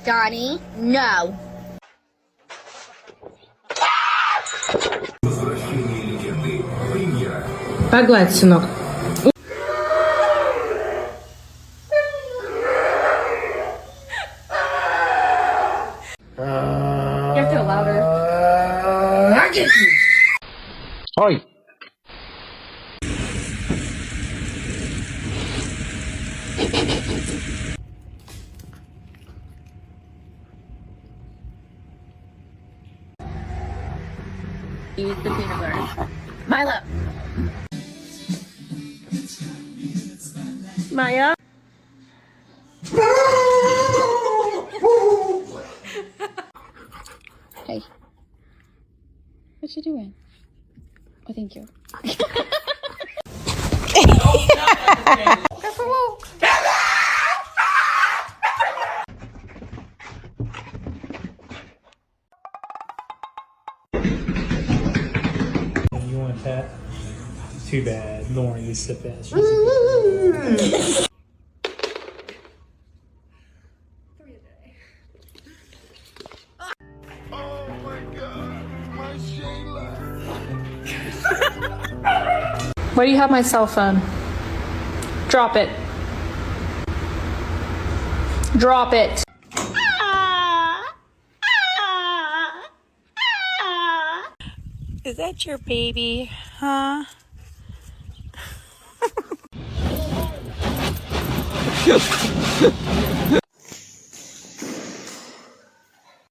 Donnie, no. Погладь, сынок. You have to go louder. Oi! Use the peanut butter. Milo. Maya. Hey. What you doing? Oh, thank you. You want a pet? Too bad. Lauren is the best. Oh my God, my Shayla. Why do you have my cell phone? Drop it. Drop it. Is that your baby, huh?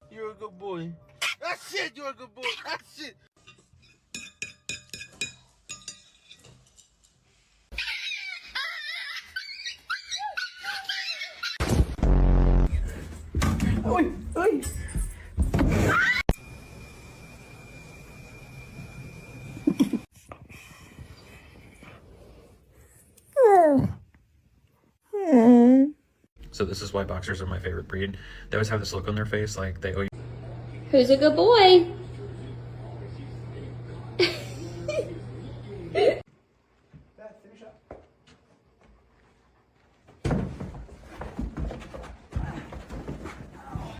You're a good boy. That's it, you're a good boy. That's it. So this is why boxers are my favorite breed. They always have this look on their face like they owe you. Who's a good boy?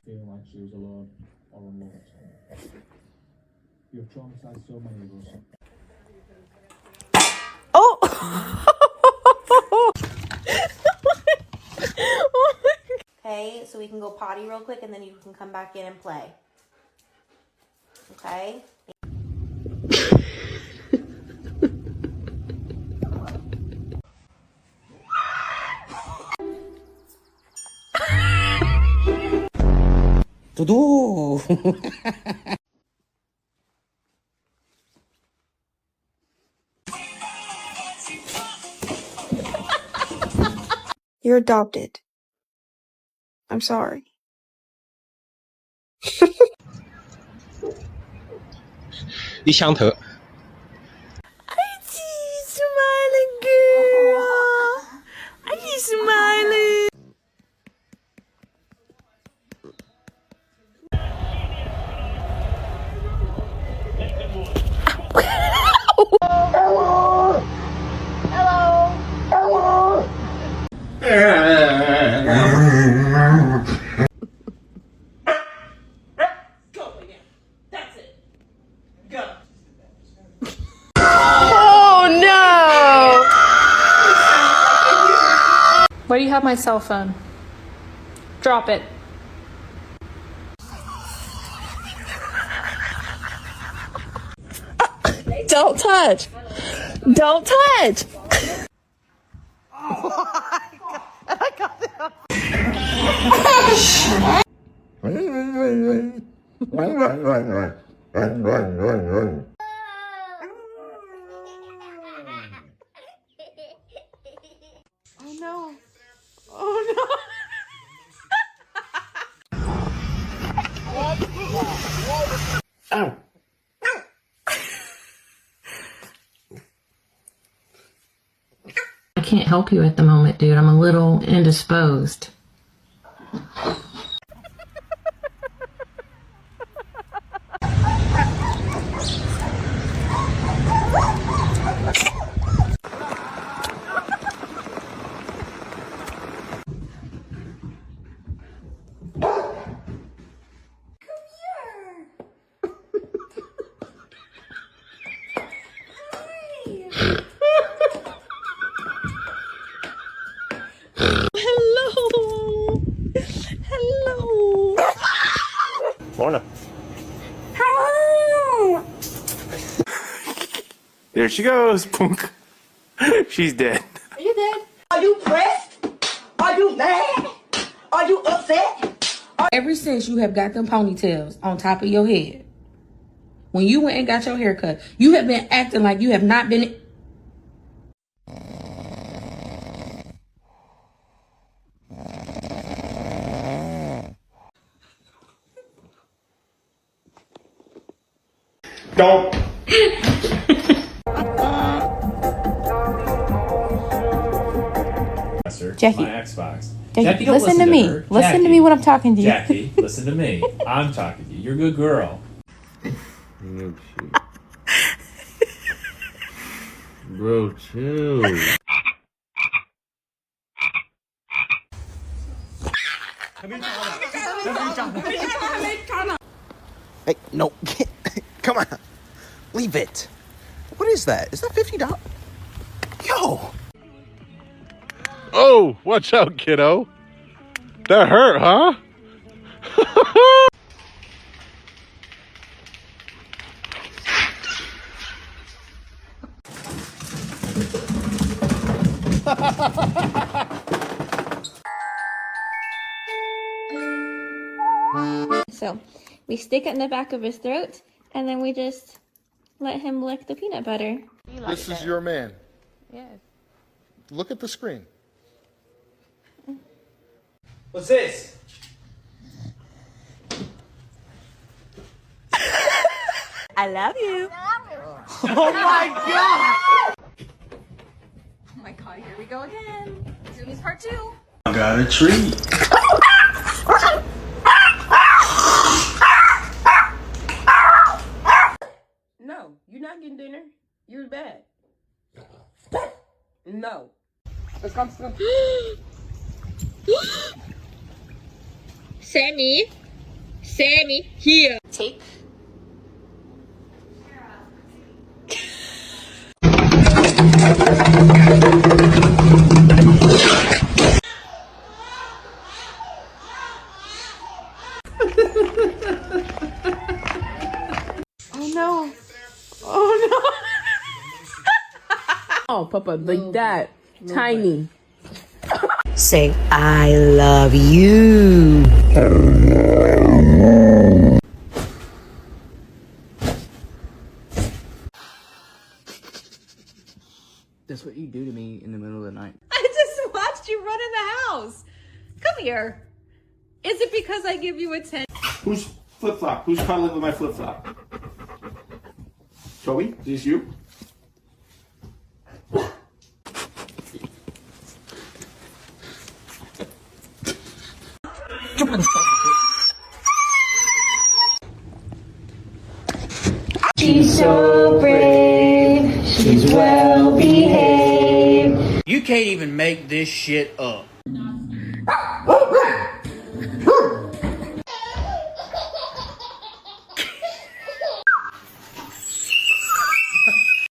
Feeling like she was alone all alone. You have traumatized so many of us. Oh! Okay, so we can go potty real quick and then you can come back in and play. Okay? Tudo! You're adopted. I'm sorry. 一枪头。 Smiling girl! Are you smiling? Why do you have my cell phone? Drop it. Don't touch! Don't touch! Oh no. Oh no. Ow! I can't help you at the moment, dude. I'm a little indisposed. Hello. Hello. Morning. There she goes. Punk. She's dead. Are you dead? Are you pressed? Are you mad? Are you upset? Ever since you have got them ponytails on top of your head, when you went and got your hair cut, you have been acting like you have not been. Don't. Jackie. My Xbox. Jackie, don't listen to her. me. Jackie, Listen to me when I'm talking to you. Jackie, listen to me. I'm talking to you. You're a good girl. Bro, chill. Hey, no. Come on. Leave it. What is that? Is that $50? Yo. Oh, watch out, kiddo. That hurt, huh? So we stick it in the back of his throat, and then we just let him lick the peanut butter. This is your man. Yes. Look at the screen. What's this? I love you. Oh my god, here we go again. Zoomies part 2. I got a treat. No, you're not getting dinner. You're bad. No. Sammy, here. Take. Oh no. Oh no. Oh, Papa, like that. Tiny. Say, I love you. That's what you do to me in the middle of the night. I just watched you run in the house. Come here. Is it because I give you attention? Who's flip-flop? Who's cuddling with my flip-flop? Toby, is this you? She's so brave. She's well behaved. You can't even make this shit up.